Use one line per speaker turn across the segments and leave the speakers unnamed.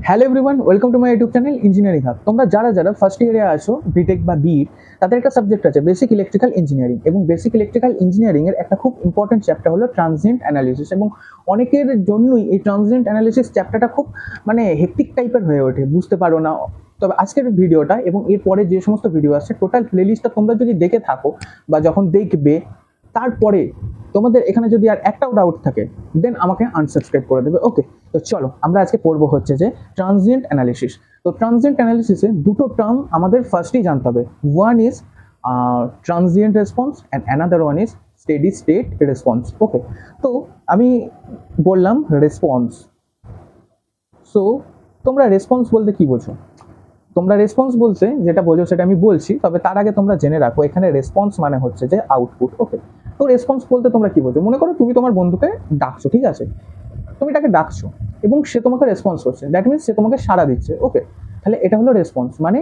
Hello everyone, welcome to my YouTube channel engineering hub. তোমরা যারা যারা ফার্স্ট ইয়ারে আসো বিটেক বা বিইড, তাদের একটা সাবজেক্ট আছে বেসিক ইলেকট্রিক্যাল ইঞ্জিনিয়ারিং, এবং বেসিক ইলেকট্রিক্যাল ইঞ্জিনিয়ারিং এর একটা খুব ইম্পর্টেন্ট চ্যাপ্টার হলো ট্রানজিয়েন্ট অ্যানালিসিস। এবং অনেকের জন্যই এই ট্রানজিয়েন্ট অ্যানালিসিস চ্যাপ্টারটা খুব হেকটিক টাইপের হয়ে ওঠে, বুঝতে পারো না। তবে আজকের ভিডিওটা এবং এরপরে যে সমস্ত ভিডিও আসছে, টোটাল প্লেলিস্টটা তোমরা যদি দেখে থাকো বা যখন দেখবে, তারপরে তোমাদের এখানে যদি আর একটাও ডাউট থাকে দেন আমাকে আনসাবস্ক্রাইব করে দেবে। ওকে, তো চলো আমরা আজকে পড়বো হচ্ছে যে ট্রানজিয়েন্ট অ্যানালিসিস। তো ট্রানজিয়েন্ট অ্যানালিসিসে দুটো টার্ম আমাদের ফার্স্টই জানতে হবে। One is transient response and another one is steady state response. Okay, তো আমি বললাম রেসপন্স। সো তোমরা রেসপন্স বলতে কি বোঝো? তোমরা রেসপন্স বলতে যেটা বোঝো সেটা আমি বলছি, তবে তার আগে তোমরা জেনে রাখো এখানে রেসপন্স মানে হচ্ছে যে আউটপুট। ওকে, তো রেসপন্স বলতে তোমরা কি বোঝো? মনে করো তুমি তোমার বন্ধুকে ডাকছো, ঠিক আছে? তুমি তাকে ডাকছো এবং সে তোমাকে রেসপন্স করছে, দ্যাট মিনস সে তোমাকে সাড়া দিচ্ছে। ওকে, তাহলে এটা হলো রেসপন্স। মানে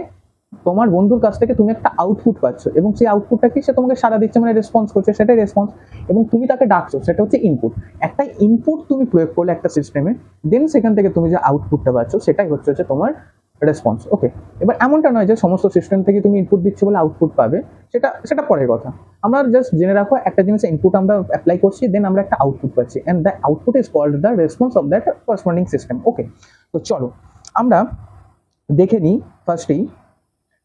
তোমার বন্ধুর কাছ থেকে তুমি একটা আউটপুট পাচ্ছ এবং সেই আউটপুটটা কি, সে তোমাকে সাড়া দিচ্ছে মানে রেসপন্স করছে, সেটাই রেসপন্স। এবং তুমি তাকে ডাকছো, সেটা হচ্ছে ইনপুট। একটা ইনপুট তুমি প্রয়োগ করলে একটা সিস্টেমে, দেন সেখান থেকে তুমি যে আউটপুটটা পাচ্ছ সেটাই হচ্ছে তোমার রেসপন্স। ওকে, এবার এমনটা নয় যে সমস্ত সিস্টেম থেকে তুমি ইনপুট দিচ্ছ বলে আউটপুট পাবে, সেটা সেটা পরের কথা। আমরা জাস্ট জেনে রাখো একটা জিনিস, ইনপুট আমরা অ্যাপ্লাই করছি, দেন আমরা একটা আউটপুট পাচ্ছি, and the output is called the response of that corresponding system. Okay, তো চলো আমরা দেখে নিই ফার্স্টেই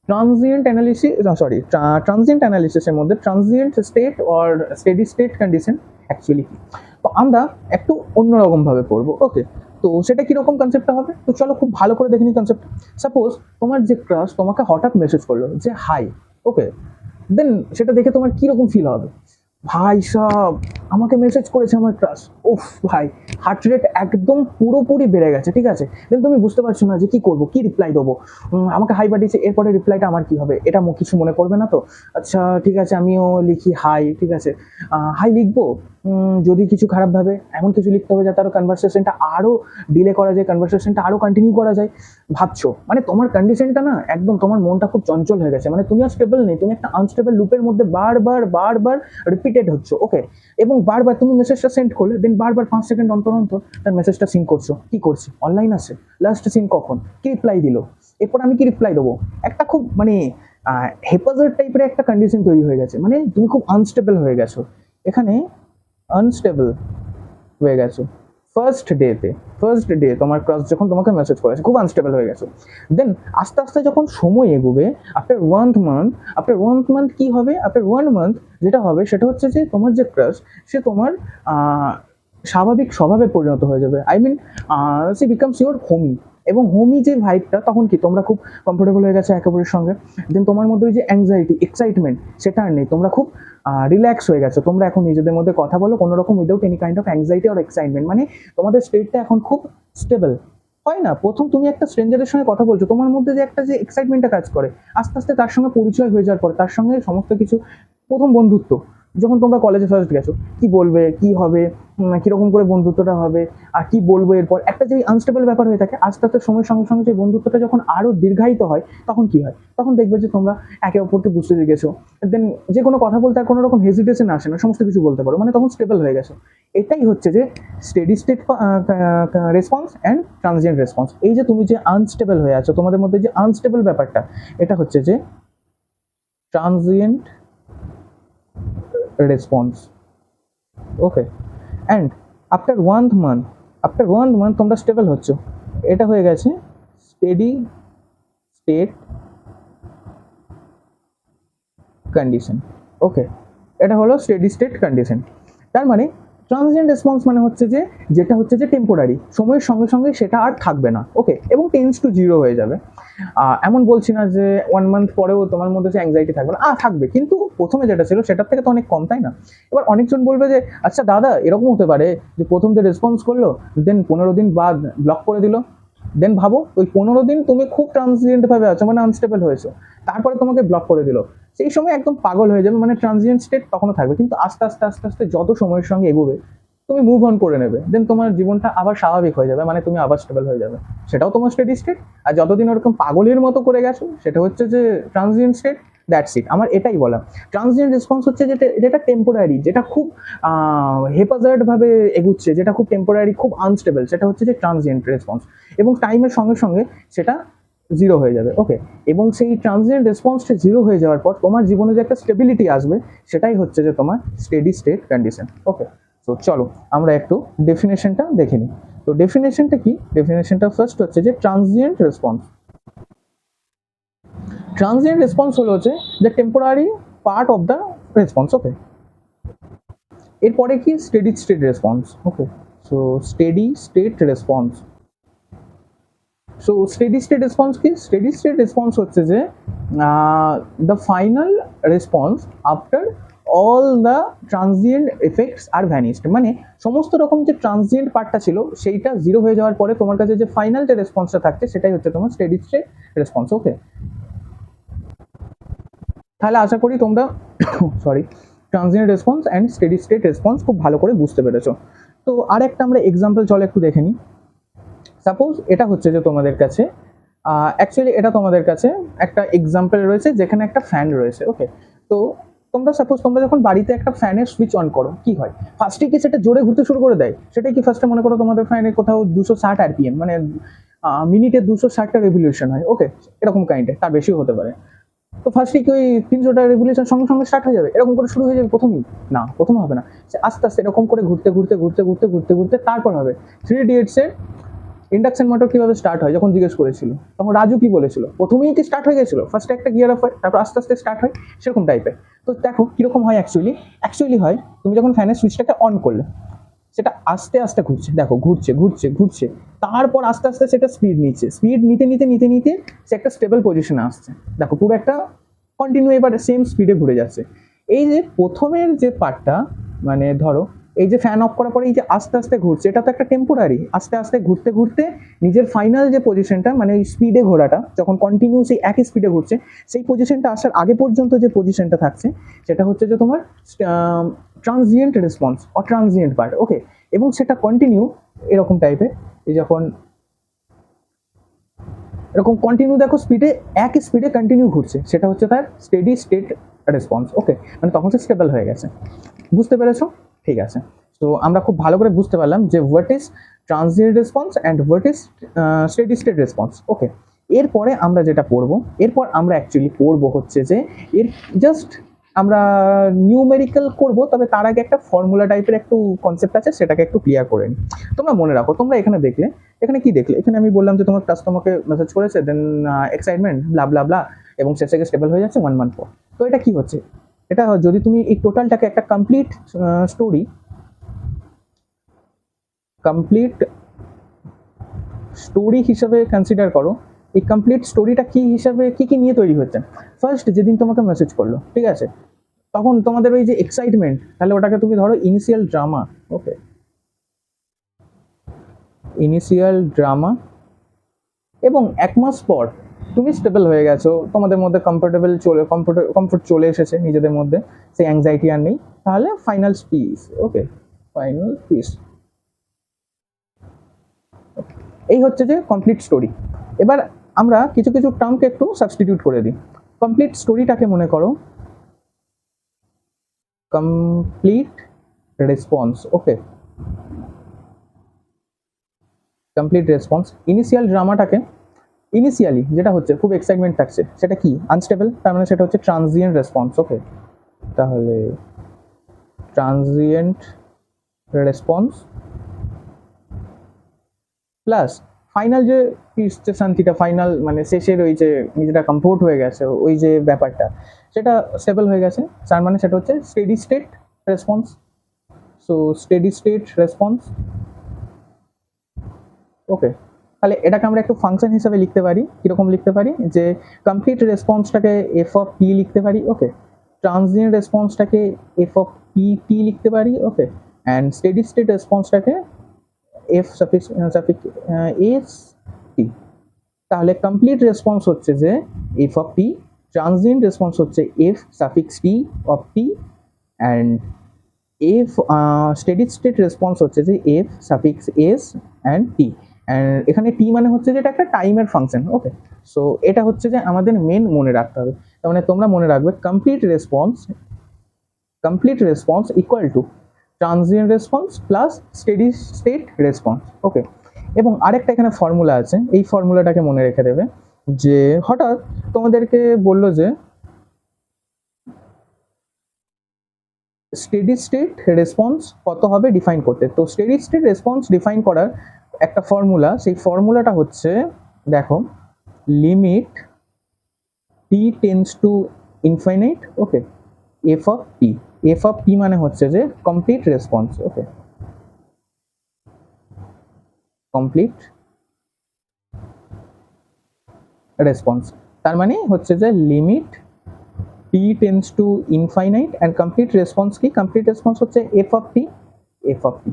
ট্রানজিয়েন্ট অ্যানালিসিস, সরি ট্রানজিয়েন্ট অ্যানালিসিসের মধ্যে transient state or steady state condition actually কি। তো আমরা একটু অন্যরকম ভাবে পড়বো। ওকে, তো সেটা কিরকম কনসেপ্টটা হবে, তো চলো খুব ভালো করে দেখে নিই কনসেপ্ট। সাপোজ তোমার যে ক্রাশ তোমাকে হঠাৎ মেসেজ করলো যে হাই। ওকে, দেন সেটা দেখে তোমার কিরকম ফিল হবে? ভাই সব আমাকে মেসেজ করেছে আমার ক্রাশ, ওফ ভাই, হার্ট রেট একদম পুরোপুরি বেড়ে গেছে, ঠিক আছে? দেন তুমি বুঝতে পারছো না যে কি করবো, কি রিপ্লাই দেবো। আমাকে হাই পাঠিয়েছে, এরপরে রিপ্লাইটা আমার কি হবে? এটা কিছু মনে করবে না তো? আচ্ছা ঠিক আছে, আমিও লিখি হাই, ঠিক আছে। হাই লিখবো, যদি কিছু খারাপ ভাবে এমন কিছু লিখতে হবে যাতে আরো কনভারসেশনটা আরো ডিলে করা যায়, কনভারসেশনটা আরো কন্টিনিউ করা যায়। ভাবছো মানে তোমার কন্ডিশনটা না একদম, তোমার মনটা খুব চঞ্চল হয়ে গেছে, মানে তুমি আর স্টেবল নেই, তুমি একটা আনস্টেবল লুপের মধ্যে বারবার বারবার রিপিটেড হচ্ছে। ওকে, এবং বারবার তুমি মেসেজটা সেন্ড করলে, দেন বারবার 5 সেকেন্ড অন্তর অন্তর তার মেসেজটা সিন করছো। কি করছি? অনলাইন আছে, লাস্ট সিন কখন, কি রিপ্লাই দিল, এরপর আমি কি রিপ্লাই দেবো। একটা খুব হেপাজার টাইপের একটা কন্ডিশন তৈরি হয়ে গেছে, মানে তুমি খুব আনস্টেবল হয়ে গেছো এখানে, আনস্টেবল হয়ে গেছো ফার্স্ট ডে তোমার ক্রাশ যখন তোমাকে মেসেজ করেছে, খুব আনস্টেবল হয়ে গেছো। দেন আস্তে আস্তে যখন সময় এগোবে, আফটার ওয়ান মান্থ কি হবে? আফটার 1 মান্থ যেটা হবে সেটা হচ্ছে যে তোমার যে ক্রাশ, সে তোমার স্বাভাবিক স্বভাবে পরিণত হয়ে যাবে। I mean she becomes your homie. এবং হোমি যে ভাইবটা, তখন কি তোমরা খুব কমফোর্টেবল হয়ে গেছে একে অপরের সঙ্গে। দেন তোমার মধ্যে ওই যে অ্যাংজাইটি, এক্সাইটমেন্ট, সেটা আর নেই। তোমরা খুব রিল্যাক্স হয়ে গেছো। তোমরা এখন নিজেদের মধ্যে কথা বলো কোনো রকম without any kind of anxiety আর এক্সাইটমেন্ট। মানে তোমাদের স্টেটটা এখন খুব স্টেবল। হয় না, প্রথম তুমি একটা স্ট্রেঞ্জারের সঙ্গে কথা বলছো, তোমার মধ্যে যে একটা যে এক্সাইটমেন্টটা কাজ করে, আস্তে আস্তে তার সঙ্গে পরিচয় হয়ে যাওয়ার পর, তার সঙ্গে সমস্ত কিছু, প্রথম বন্ধুত্ব, যখন তোমরা কলেজে ফার্স্ট গেছো, কি বলবে, কি হবে, কিরকম করে বন্ধুত্বটা হবে, আর কি বলবো এরপর, একটা যে আনস্টেবল ব্যাপার হয়ে থাকে, আস্তে আস্তে সময়ের সঙ্গে সঙ্গে সেই বন্ধুত্বটা যখন আরো দীর্ঘায়িত হয়, তখন কি হয়? তখন দেখবে যে তোমরা একে অপরকে বুঝতে শিখেছো। দেন যে কোনো কথা বলতে আর কোনো রকম হেজিটেশন আসে না, সমস্ত কিছু বলতে পারো, মানে তখন স্টেবল হয়ে গেছো। এটাই হচ্ছে যে steady state response and transient response. এই যে তুমি যে আনস্টেবল হয়ে আছো, তোমাদের মধ্যে যে আনস্টেবল ব্যাপারটা, এটা হচ্ছে যে transient response. Okay, and after one month তোমরা স্টেবল হচ্ছ, এটা হয়ে গেছে স্টেডি স্টেট কন্ডিশন। ওকে, এটা হলো স্টেডি স্টেট কন্ডিশন। তার মানে ট্রানজিয়েন্ট রেসপন্স মানে হচ্ছে যে, যেটা হচ্ছে যে টেম্পোরারি, সময়ের সঙ্গে সঙ্গে সেটা আর থাকবে না। ওকে, এবং টেন্স টু জিরো হয়ে যাবে। এমন বলছি না যে 1 মান্থ পরেও তোমার মধ্যে যে অ্যাংজাইটি থাকবে না, থাকবে, কিন্তু প্রথমে যেটা ছিল সেটার থেকে তো অনেক কম, তাই না? এবার অনেকজন বলবে যে আচ্ছা দাদা, এরকম হতে পারে যে প্রথম যে রেসপন্স করলো, দেন 15 দিন বাদ ব্লক করে দিল। দেন ভাবো ওই 15 দিন তুমি খুব ট্রানজিয়েন্ট ভাবে আছো, মানে আনস্টেবল হয়েছো, তারপরে তোমাকে ব্লক করে দিল। সেই সময় একদম পাগল হয়ে যাবে, মানে ট্রানজিয়েন্ট স্টেট তখনও থাকবে, কিন্তু আস্তে আস্তে আস্তে আস্তে যত সময়ের সঙ্গে এগোবে, তুমি মুভ অন করে নেবে, দেন তোমার জীবনটা আবার স্বাভাবিক হয়ে যাবে, মানে তুমি আবার স্টেবল হয়ে যাবে, সেটাও তোমার স্টেডি স্টেট। আর যতদিন ওরকম পাগলের মতো করে গেছো, সেটা হচ্ছে যে ট্রানজিয়েন্ট স্টেট। দ্যাটস ইট, আমার এটাই বলা। ট্রানজিয়েন্ট রেসপন্স হচ্ছে যেটা যেটা টেম্পোরারি, যেটা খুব হেপাজার্ড ভাবে এগুচ্ছে, যেটা খুব টেম্পোরারি, খুব আনস্টেবল, সেটা হচ্ছে যে ট্রানজিয়েন্ট রেসপন্স, এবং টাইমের সঙ্গে সঙ্গে সেটা জিরো হয়ে যাবে। ওকে, এবং সেই ট্রানজিয়েন্ট রেসপন্সটা জিরো হয়ে যাওয়ার পর তোমার জীবনে যে একটা স্টেবিলিটি আসবে, সেটাই হচ্ছে যে তোমার স্টেডি স্টেট কন্ডিশন। ওকে, তো চলো আমরা একটু ডেফিনেশনটা দেখে নিই। তো ডেফিনেশনটা কি? ডেফিনেশনটা ফার্স্ট হচ্ছে যে ট্রানজিয়েন্ট রেসপন্স। ট্রানজিয়েন্ট রেসপন্স হলো হচ্ছে the temporary part of the response. Okay, এরপরে কি? Steady state response. Okay, so steady state response. So steady state response কি? স্টেডি স্টেট রেসপন্স হচ্ছে যে the final response after all the transient effects are vanished, মানে সমস্ত রকম যে transient পার্টটা ছিল সেইটা জিরো হয়ে যাওয়ার পরে তোমার কাছে যে ফাইনাল যে রেসপন্সটা থাকছে সেটাই হচ্ছে তোমার স্টেডি স্টেট রেসপন্স। ওকে, তাহলে আশা করি তোমরা sorry transient response and steady state response খুব ভালো করে বুঝতে পেরেছো। তো আর একটা আমরা এক্সাম্পল চলো একটু দেখে নিই। সাপোজ এটা হচ্ছে যে তোমাদের কাছে অ্যাকচুয়ালি এটা তোমাদের কাছে একটা এক্সাম্পল রয়েছে যেখানে একটা ফ্যান রয়েছে। ওকে, তো তোমরা সাপোজ তোমরা যখন বাড়িতে একটা ফ্যানের সুইচ অন করো, কি হয়? ফার্স্টে কি সেটা জোরে ঘুরতে শুরু করে দেয়? সেটাই কি ফার্স্টে মনে করো তোমাদের ফ্যানে কোথাও 260 RPM, মানে মিনিটে 260টা রেভলিউশন হয়। ওকে, এরকম কাইন্ডের, তার বেশিও হতে পারে। তো ফার্স্টে কি ওই 300টা রেভলিউশন সঙ্গে সঙ্গে স্টার্ট হয়ে যাবে, এরকম করে শুরু হয়ে যাবে প্রথমেই? না, প্রথমে হবে না, আস্তে আস্তে এরকম করে ঘুরতে ঘুরতে ঘুরতে ঘুরতে ঘুরতে ঘুরতে তারপর হবে। 3 ইডিয়টসের ইন্ডাকশন মোটর কিভাবে স্টার্ট হয় যখন জিজ্ঞেস করেছিল, তখন রাজু কি বলেছিল? প্রথমেই কি স্টার্ট হয়ে গেছিল? ফার্স্টে একটা গিয়ার অফ হয়, তারপর আস্তে আস্তে স্টার্ট হয়, সেরকম টাইপের। তো দেখো কিরকম হয় অ্যাকচুয়ালি হয় তুমি যখন ফ্যানের সুইচটাকে অন করলে সেটা আস্তে আস্তে ঘুরছে, দেখো ঘুরছে ঘুরছে ঘুরছে, তারপর আস্তে আস্তে সেটা স্পিড নিচ্ছে, স্পিড নিতে নিতে নিতে নিতে সে একটা স্টেবল পজিশনে আসছে। দেখো পুরো একটা কন্টিনিউ এবার সেম স্পিডে ঘুরে যাচ্ছে। এই যে প্রথমের যে পার্টটা, মানে ধরো এই যে ফ্যান অফ করার পরে এই যে আস্তে আস্তে ঘুরছে, এটা তো একটা টেম্পোরারি, আস্তে আস্তে ঘুরতে ঘুরতে নিজের ফাইনাল যে পজিশনটা, মানে ওই স্পিডে ঘোরাটা যখন কন্টিনিউ সেই একই স্পিডে ঘুরছে, সেই পজিশনটা আসার আগে পর্যন্ত যে পজিশনটা থাকছে সেটা হচ্ছে যে তোমার transient response or transient part. Okay, এবং সেটা কন্টিনিউ এরকম টাইপের, এই যখন এরকম কন্টিনিউ দেখো স্পিডে, একই স্পিডে কন্টিনিউ ঘুরছে, সেটা হচ্ছে তার স্টেডি স্টেট রেসপন্স। ওকে, মানে তখন সে স্টেবল হয়ে গেছে। বুঝতে পেরেছো? ঠিক আছে, তো আমরা খুব ভালো করে বুঝতে পারলাম যে what is transient response and what is steady state response. Okay, এরপরে আমরা যেটা পড়বো, এরপর আমরা অ্যাকচুয়ালি পড়বো হচ্ছে যে এর জাস্ট আমরা নিউমেরিক্যাল করব, তবে তার আগে একটা ফর্মুলা টাইপের একটু কনসেপ্ট আছে, সেটাকে একটু ক্লিয়ার করে নিই। তোমরা মনে রাখো, তোমরা এখানে দেখলে, এখানে কি দেখলে? এখানে আমি বললাম যে তোমার কাস্টমারকে মেসেজ করেছে, দেন এক্সাইটমেন্ট ব্লা ব্লা ব্লা, এবং শেষে গিয়ে স্টেবল হয়ে যাচ্ছে 1 মান্থ পর। তো এটা কি হচ্ছে? এটা যদি তুমি এই টোটালটাকে একটা কমপ্লিট স্টোরি হিসাবে কনসিডার করো, এই কমপ্লিট স্টোরিটা কি হিসাবে কি কি নিয়ে তৈরি হচ্ছে? ফার্স্ট যেদিন তোমাকে মেসেজ করলো, ঠিক আছে, তখন তোমাদের ওই যে এক্সাইটমেন্ট, তাহলে ওটাকে তুমি ধরো ইনিশিয়াল ড্রামা। ওকে, ইনিশিয়াল ড্রামা, এবং 1 মাস পর তুমি স্টেবল হয়ে গেছো, তোমাদের মধ্যে কমফোর্ট চলে এসেছে নিজেদের মধ্যে, সেই অ্যাংজাইটি আর নেই, তাহলে ফাইনাল পিস। ওকে, ফাইনাল পিস। এই হচ্ছে যে কমপ্লিট স্টোরি। এবার আমরা কিছু কিছু টার্মকে একটু সাবস্টিটিউট করে দিই। কমপ্লিট স্টোরিটাকে মনে করো complete response. Okay, complete response. Initial ড্রামাটাকে, initially যেটা হচ্ছে খুব এক্সাইটমেন্ট থাকছে, সেটা কি? আনস্টেবল, তার মানে সেটা হচ্ছে ট্রানজিয়েন্ট রেসপন্স। ওকে, তাহলে ট্রানজিয়েন্ট রেসপন্স প্লাস ফাইনাল যে পিস, যে শান্তিটা, ফাইনাল মানে শেষের ওই যে নিজেটা কমফোর্ট হয়ে গেছে, ওই যে ব্যাপারটা, সেটা স্টেবল হয়ে গেছে, তার মানে সেটা হচ্ছে steady state response. So steady state response. Okay, তাহলে এটাকে আমরা একটু ফাংশন হিসাবে লিখতে পারি। কিরকম লিখতে পারি? যে কমপ্লিট রেসপন্সটাকে এফ অফ টি লিখতে পারি। ওকে, ট্রানজিয়েন্ট রেসপন্সটাকে এফ অফ টি লিখতে পারি। ওকে, অ্যান্ড স্টেডি স্টেট রেসপন্সটাকে এফ সাফিক্স এস টি। তাহলে কমপ্লিট রেসপন্স হচ্ছে যে F of T, transient response হচ্ছে F suffix T of T, and F steady state response হচ্ছে যে F suffix S and T. And এখানে T মানে হচ্ছে যে এটা একটা টাইমের ফাংশন। ওকে, সো এটা হচ্ছে যে আমাদের মেন মনে রাখতে হবে। তার মানে তোমরা মনে রাখবে complete response equal to transient response plus steady state response. Okay, এবং আরেকটা এখানে ফর্মুলা আছে, এই ফর্মুলাটাকে মনে রেখে দেবে যে হঠাৎ তোমাদেরকে বললো যে স্টেডি স্টেট রেসপন্স কত হবে ডিফাইন করতে। তো স্টেডি স্টেট রেসপন্স ডিফাইন করার একটা ফর্মুলা, সেই ফর্মুলাটা হচ্ছে দেখো limit T tends to infinite. Okay, F of T মানে হচ্ছে যে complete response. Okay, complete response তার মানে হচ্ছে যে limit T tends to infinite and complete response কি, কমপ্লিট রেসপন্স হচ্ছে এফ অফ টি।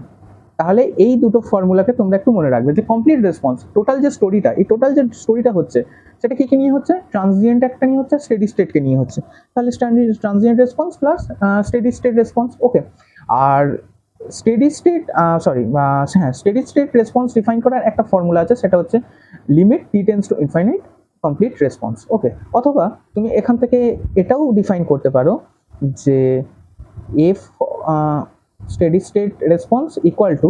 তাহলে এই দুটো ফর্মুলাকে তোমরা একটু মনে রাখবে যে কমপ্লিট রেসপন্স টোটাল যে স্টোরিটা, এই টোটাল যে স্টোরিটা হচ্ছে সেটা কি কি নিয়ে হচ্ছে, ট্রানজিয়েন্ট একটা নিয়ে হচ্ছে, স্টেডি স্টেটকে নিয়ে হচ্ছে। তাহলে transient response plus steady state response. Okay, আর steady state steady state response define করার একটা ফর্মুলা আছে, সেটা হচ্ছে limit T tends to infinite complete response. Okay, অথবা তুমি এখান থেকে এটাও ডিফাইন করতে পারো যে f steady state response equal to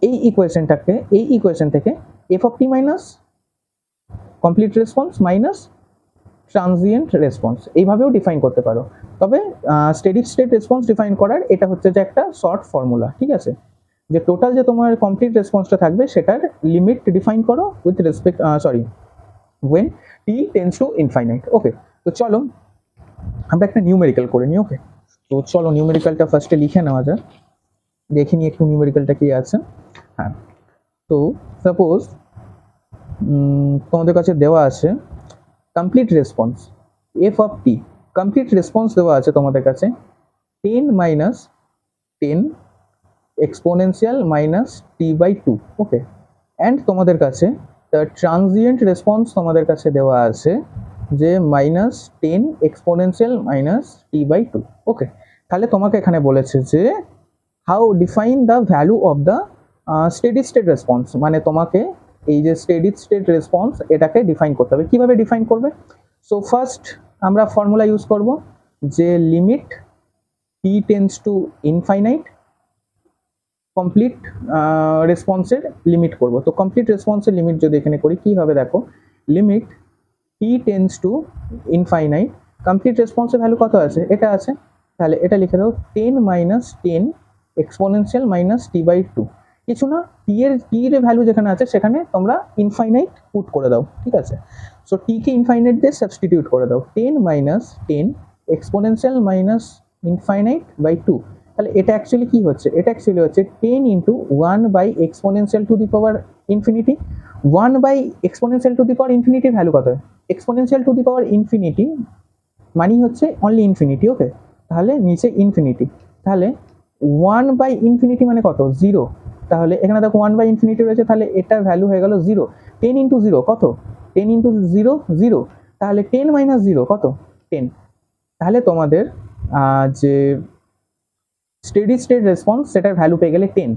এই ইকুয়েশন থেকে f of t minus complete response minus transient response, এইভাবেও ডিফাইন করতে পারো। তবে স্টেডি স্টেট রেসপন্স ডিফাইন করার এটা হচ্ছে যে একটা শর্ট ফর্মুলা, ঠিক আছে, যে টোটাল যে তোমার কমপ্লিট রেসপন্সটা থাকবে সেটার লিমিট ডিফাইন করো with respect when t tends to infinite। ওকে, তো চলো আমরা একটা নিউমেরিক্যাল করে নিই। ওকে, তো চলো নিউমেরিক্যালটা ফার্স্টে লিখে নেওয়া যাক, দেখে নিই একটু নিউমেরিক্যালটা কি আছে। হ্যাঁ, তো সাপোজ তোমাদের কাছে দেওয়া আছে complete response F of T, complete response দেওয়া আছে তোমাদের কাছে 10 minus 10 exponential minus T by 2। Okay, and তোমাদের কাছে ট্রানজিয়েন্ট রেসপন্স তোমাদের কাছে দেওয়া আছে যে minus 10 exponential minus T by 2। Okay, তাহলে তোমাকে এখানে বলেছে যে how define the value of the steady state response, মানে তোমাকে এই যে স্টেডি স্টেট রেসপন্স এটাকে ডিফাইন করতে হবে। কিভাবে ডিফাইন করবে? সো ফার্স্ট আমরা ফর্মুলা ইউজ করব যে limit T tends to infinite complete রেসপন্সের লিমিট করব। তো কমপ্লিট রেসপন্সের লিমিট যদি এখানে করি কি হবে দেখো, limit T tends to infinite complete রেসপন্সের ভ্যালু কত আছে, এটা আছে, তাহলে এটা লিখে দাও 10 minus 10 exponential minus T by 2। কিছু না, টি এর ভ্যালু যেখানে আছে সেখানে তোমরা ইনফাইনাইট পুট করে দাও, ঠিক আছে। সো টি কে ইনফাইনাইট দিয়ে সাবস্টিটিউট করে দাও, 10 minus 10 exponential minus infinite by 2। তাহলে এটা অ্যাকচুয়ালি কি হচ্ছে, এটা অ্যাকচুয়ালি হচ্ছে 10 into 1 by exponential to the power infinity. 1 by exponential to the power ইনফিনিটির ভ্যালু কত? Exponential to the power infinity মানে হচ্ছে অনলি ইনফিনিটি। ওকে, তাহলে নিচে ইনফিনিটি, তাহলে 1 বাই ইনফিনিটি মানে কত? 0। তাহলে এখানে দেখো 1 বাই ইনফিনিটি রয়েছে, তাহলে এটার ভ্যালু হয়ে গেল 0। 10 ইন্টু 0 কত? 10 ইন্টু 0 0, তাহলে 10 মাইনাস 0 কত? 10। তাহলে তোমাদের যে স্টেডি স্টেট রেসপন্স সেটার ভ্যালু পেয়ে গেলে 10।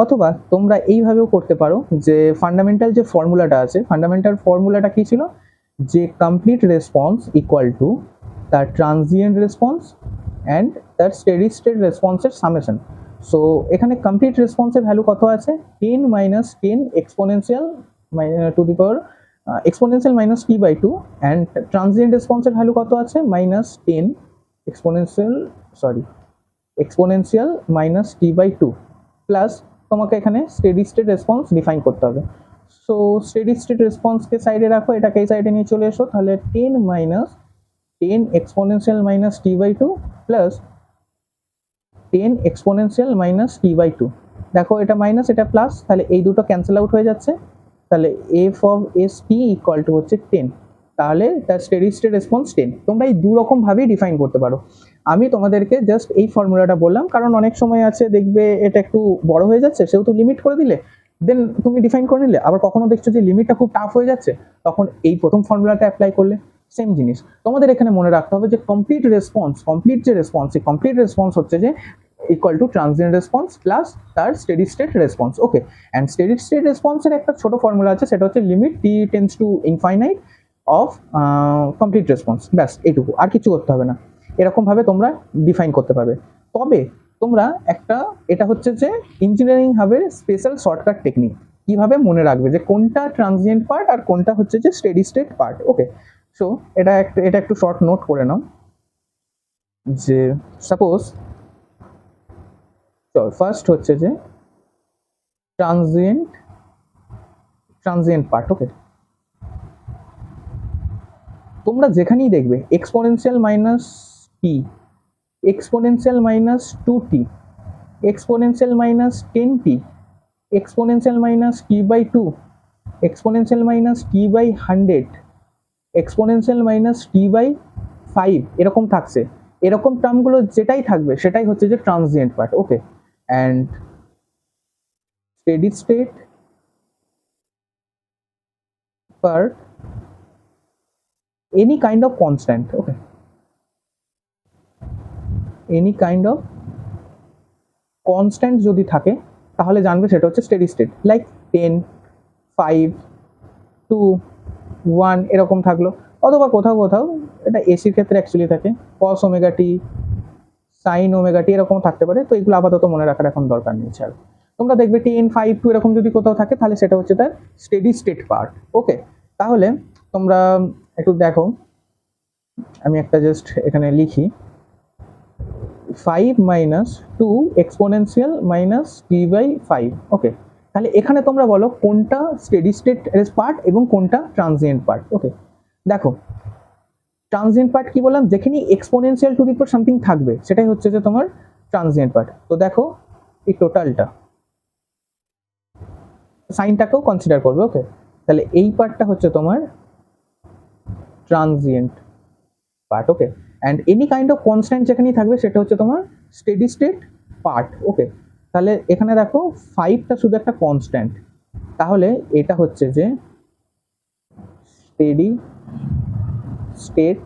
অথবা তোমরা এইভাবেও করতে পারো যে ফান্ডামেন্টাল যে ফর্মুলাটা আছে, ফান্ডামেন্টাল ফর্মুলাটা কি ছিল, যে কমপ্লিট রেসপন্স ইকুয়াল টু তার ট্রানজিয়েন্ট রেসপন্স অ্যান্ড তার স্টেডি স্টেট রেসপন্সের সামেশন। সো এখানে কমপ্লিট রেসপন্সের ভ্যালু কত আছে, 10 minus 10 exponential to the power exponential minus T by 2, and transient রেসপন্সের ভ্যালু কত আছে, minus 10 exponential minus T by 2, plus তোমাকে এখানে স্টেডি স্টেট রেসপন্স ডিফাইন করতে হবে। সো স্টেডি স্টেট রেসপন্সকে সাইডে রাখো, এটাকে এই সাইডে নিয়ে চলে এসো, তাহলে 10 minus 10 exponential minus T by 2 plus 10 exponential minus T by 2। দেখো এটা মাইনাস এটা প্লাস, তাহলে এই দুটো ক্যান্সেল আউট হয়ে যাচ্ছে, তাহলে F of S T equal to হচ্ছে 10। তাহলে তার স্টেডি স্টেট রেসপন্স 10। তোমরা এই দু রকমভাবেই ডিফাইন করতে পারো। আমি তোমাদেরকে জাস্ট এই ফর্মুলাটা বললাম, কারণ অনেক সময় আছে দেখবে এটা একটু বড় হয়ে যাচ্ছে, সেহেতু লিমিট করে দিলে দেন তুমি ডিফাইন করে নিলে, আবার কখনো দেখছো যে লিমিটটা খুব টাফ হয়ে যাচ্ছে, তখন এই প্রথম ফর্মুলাটা অ্যাপ্লাই করলে সেম জিনিস। তোমাদের এখানে মনে রাখতে হবে যে কমপ্লিট রেসপন্স, কমপ্লিট যে রেসপন্স, এই কমপ্লিট রেসপন্স হচ্ছে যে equal to transient response plus তার steady state response. Okay, and steady state রেসপন্সের একটা ছোট ফর্মুলা আছে, সেটা হচ্ছে limit T tends to infinite of complete response. ব্যাস এইটুকু, আর কিছু করতে হবে না। এরকমভাবে তোমরা ডিফাইন করতে পারবে। তবে তোমরা একটা, এটা হচ্ছে যে ইঞ্জিনিয়ারিং হাবের স্পেশাল শর্টকাট টেকনিক, কিভাবে মনে রাখবে যে কোনটা ট্রানজিয়েন্ট পার্ট আর কোনটা হচ্ছে যে স্টেডি স্টেট পার্ট। ওকে, সো এটা একটু শর্ট নোট করে নাও, যে সাপোজ ফার্স্ট হচ্ছে যে ট্রানজিয়েন্ট পার্ট। ওকে, তোমরা যেখানেই দেখবে exponential minus t, exponential minus 2t, exponential minus 10t, exponential minus t/2, exponential minus t/100, exponential minus t/5 এরকম থাকছে। এরকম টার্মগুলো যেটাই থাকবে সেটাই হচ্ছে যে transient part. Okay, and steady state part any kind of constant. Okay, any kind of constant যদি থাকে তাহলে জানবে সেটা হচ্ছে স্টেডি স্টেট, লাইক 10, 5, 2, 1 এরকম থাকলো। অথবা কোথাও কোথাও, এটা এসির ক্ষেত্রে অ্যাকচুয়ালি থাকে, cos omega t, sine omega t এরকম থাকতে পারে। তো এগুলো আপাতত মনে রাখার এখন দরকার নেই। ছাড়, তোমরা দেখবে 10, 5, 2 এরকম যদি কোথাও থাকে তাহলে সেটা হচ্ছে তার স্টেডি স্টেট পার্ট। ওকে, তাহলে তোমরা একটু দেখো, আমি একটা জাস্ট এখানে লিখি 5 মাইনাস 2 এক্সপোনেনশিয়াল মাইনাস t/5। ওকে, তাহলে এখানে তোমরা বলো কোনটা স্টেডি স্টেট পার্ট এবং কোনটা ট্রানজিয়েন্ট পার্ট। ওকে, দেখো ট্রানজিয়েন্ট পার্ট কি বললাম, যেখানে exponential to the power something থাকবে সেটাই হচ্ছে যে তোমার ট্রানজিয়েন্ট পার্ট। তো দেখো এই টোটালটা, সাইনটাকেও কনসিডার করবে। ওকে, তাহলে এই পার্টটা হচ্ছে তোমার transient part. Okay, and any kind of constant যেখানেই থাকবে সেটা হচ্ছে তোমার স্টেডি স্টেট পার্ট। ওকে, তাহলে এখানে দেখো 5টা শুধু একটা কনস্ট্যান্ট, তাহলে এটা হচ্ছে যে steady state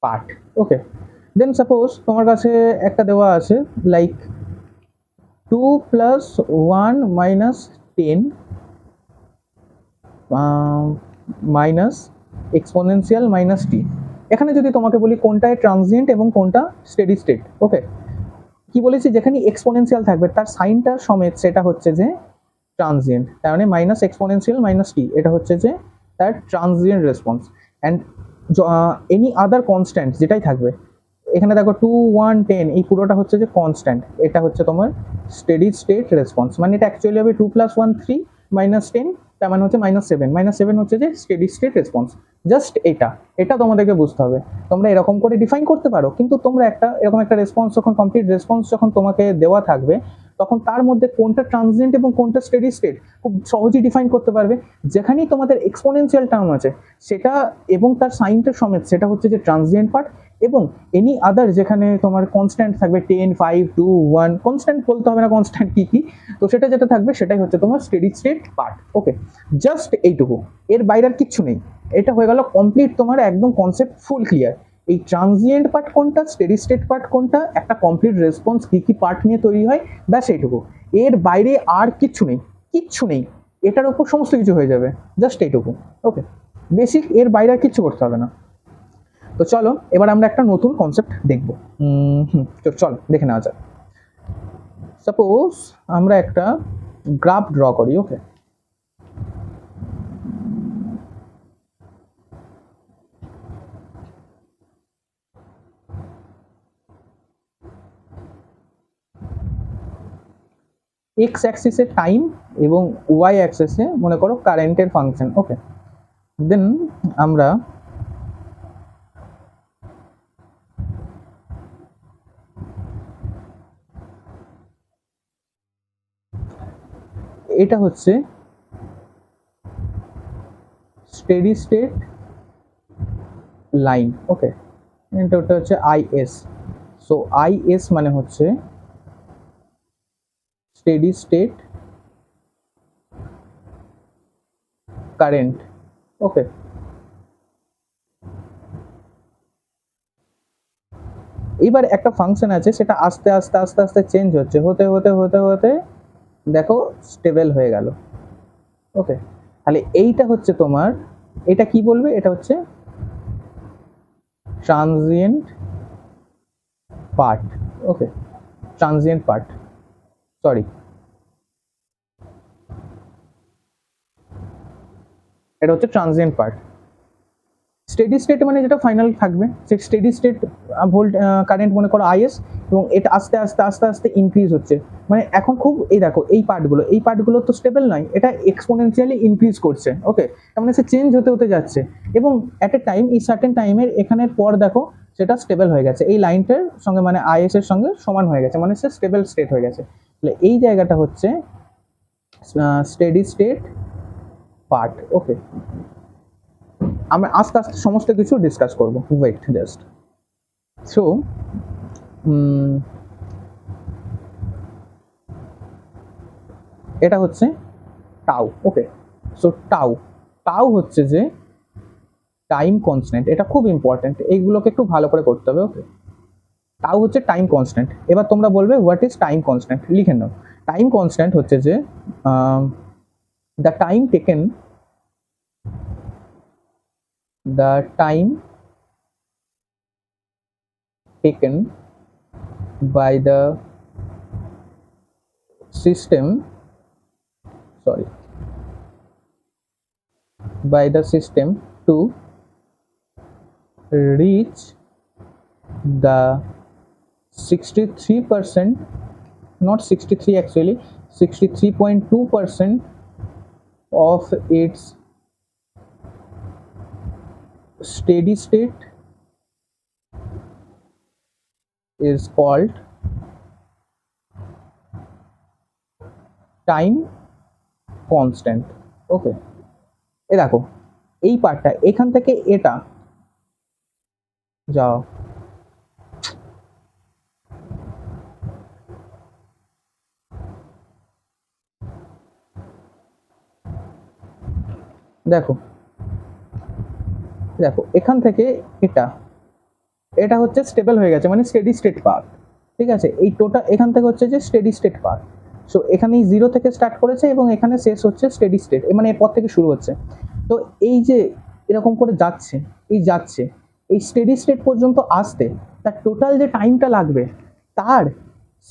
part. Okay, then suppose তোমার কাছে একটা দেওয়া আছে like 2 plus 1 minus 10 minus exponential minus t. এখানে যদি তোমাকে বলি কোনটা ট্রানজিয়েন্ট এবং কোনটা স্টেডি স্টেট, ওকে, কি বলেছি, যেখানে এক্সপোনেনশিয়াল থাকবে তার সাইনটা সমেত সেটা হচ্ছে যে ট্রানজিয়েন্ট। তার মানে মাইনাস এক্সপোনেনশিয়াল মাইনাস টি, এটা হচ্ছে যে তার transient response. And any other constant যেটাই থাকবে, এখানে দেখো 2, 1, 10 এই পুরোটা হচ্ছে যে কনস্ট্যান্ট, এটা হচ্ছে তোমার স্টেডি স্টেট রেসপন্স। মানে এটা অ্যাকচুয়ালি হবে 2 + 1 3 মাইনাস 10, তার মানে হচ্ছে -7, -7 হচ্ছে যে স্টেডি স্টেট রেসপন্স। জাস্ট এটা তোমাদেরকে বুঝতে হবে। তোমরা এরকম করে ডিফাইন করতে পারো, কিন্তু তোমরা এরকম একটা রেসপন্স যখন, কমপ্লিট রেসপন্স যখন তোমাকে দেওয়া থাকবে, তখন তার মধ্যে কোনটা ট্রানজিয়েন্ট এবং কোনটা স্টেডি স্টেট খুব সহজেই ডিফাইন করতে পারবে। যেখানেই তোমাদের এক্সপোনেনশিয়াল টার্ম আছে সেটা এবং তার সাইনটা সমেত সেটা হচ্ছে যে ট্রানজিয়েন্ট পার্ট, এবং এনি আদার যেখানে তোমার কনস্ট্যান্ট থাকবে 10, 5, 2, 1, কনস্ট্যান্ট বলতে হবে না কনস্ট্যান্ট কি কি, তো সেটা যেটা থাকবে সেটাই হচ্ছে তোমার স্টেডি স্টেট পার্ট। ওকে, জাস্ট এইটুকু, এর বাইরে আর কিচ্ছু নেই। এটা হয়ে গেল কমপ্লিট তোমার একদম কনসেপ্ট ফুল ক্লিয়ার। এই ট্রানজিয়েন্ট পার্ট কোনটা, স্টেডি স্টেট পার্ট কোনটা, একটা কমপ্লিট রেসপন্স কি কি পার্ট নিয়ে তৈরি হয়, ব্যাস এইটুকু। এর বাইরে আর কিচ্ছু নেই, কিচ্ছু নেই, এটার উপর সমস্ত কিছু হয়ে যাবে, জাস্ট এইটুকু। ওকে, বেসিক, এর বাইরে আর কিচ্ছু করতে হবে না। তো চলো এবার আমরা একটা নতুন কনসেপ্ট দেখবো। তো চলো দেখে নেওয়া যাক। সাপোজ আমরা একটা গ্রাফ ড্র করি। ওকে, এক্স অ্যাক্সিসে টাইম এবং ওয়াই অ্যাক্সিসে মনে করো কারেন্টের ফাংশন। ওকে, দেন আমরা এটা হচ্ছে স্টেডি স্টেট লাইন। ওকে, এটা হচ্ছে আইএস। সো আইএস মানে হচ্ছে স্টেডি স্টেট কারেন্ট। ওকে, এইবার একটা ফাংশন আছে, সেটা আস্তে আস্তে আস্তে আস্তে চেঞ্জ হচ্ছে, হতে হতে হতে হতে দেখো স্টেবল হয়ে গেল। ওকে, তাহলে এইটা হচ্ছে তোমার, এটা কি বলবে, এটা হচ্ছে ট্রানজিয়েন্ট পার্ট। ওকে, ট্রানজিয়েন্ট পার্ট, সরি, এটা হচ্ছে ট্রানজিয়েন্ট পার্ট। স্টেডি স্টেট মানে যেটা ফাইনাল থাকবে, সেই স্টেডি স্টেট ভোল্ট কারেন্ট মনে করো আইএস, এবং এটা আস্তে আস্তে আস্তে আস্তে ইনক্রিজ হচ্ছে, মানে এখন খুব এই দেখো এই পার্টগুলো তো স্টেবল নয়, এটা এক্সপোনেনশিয়ালি ইনক্রিজ করছে। ওকে, তার মানে সে চেঞ্জ হতে হতে যাচ্ছে, এবং অ্যাট এ টাইম, এই সার্টেন টাইমের এখানের পর দেখো সেটা স্টেবল হয়ে গেছে, এই লাইনটার সঙ্গে মানে আইএস এর সঙ্গে সমান হয়ে গেছে, মানে সে স্টেবল স্টেট হয়ে গেছে। তাহলে এই জায়গাটা হচ্ছে স্টেডি স্টেট পার্ট। ওকে, আমরা আস্তে আস্তে সমস্ত কিছু ডিসকাস করবো, ওয়েট জাস্ট। সো এটা হচ্ছে টাউ। ওকে, সো টাউ, টাউ হচ্ছে যে টাইম কনস্ট্যান্ট, এটা খুব ইম্পর্টেন্ট, এইগুলোকে একটু ভালো করে করতে হবে। ওকে, টাউ হচ্ছে টাইম কনস্ট্যান্ট। এবার তোমরা বলবে হোয়াট ইজ টাইম কনস্ট্যান্ট, লিখে নাও। টাইম কনস্ট্যান্ট হচ্ছে যে the time taken, the time taken by the system, sorry, by the system to reach the 63%, not 63 actually, 63.2% of its steady state is called time constant. Okay, এ দেখো এই পার্টটা এখান থেকে এটা যাও, দেখো দেখো এখান থেকে এটা, এটা হচ্ছে স্টেবল হয়ে গেছে, মানে স্টেডি স্টেট পার্ট। ঠিক আছে, এই টোটাল এখান থেকে হচ্ছে যে স্টেডি স্টেট পার্ট। সো এখানেই জিরো থেকে স্টার্ট করেছে এবং এখানে শেষ হচ্ছে স্টেডি স্টেট, মানে এরপর থেকে শুরু হচ্ছে। তো এই যে এরকম করে যাচ্ছে, এই স্টেডি স্টেট পর্যন্ত আসতে তার টোটাল যে টাইমটা লাগবে, তার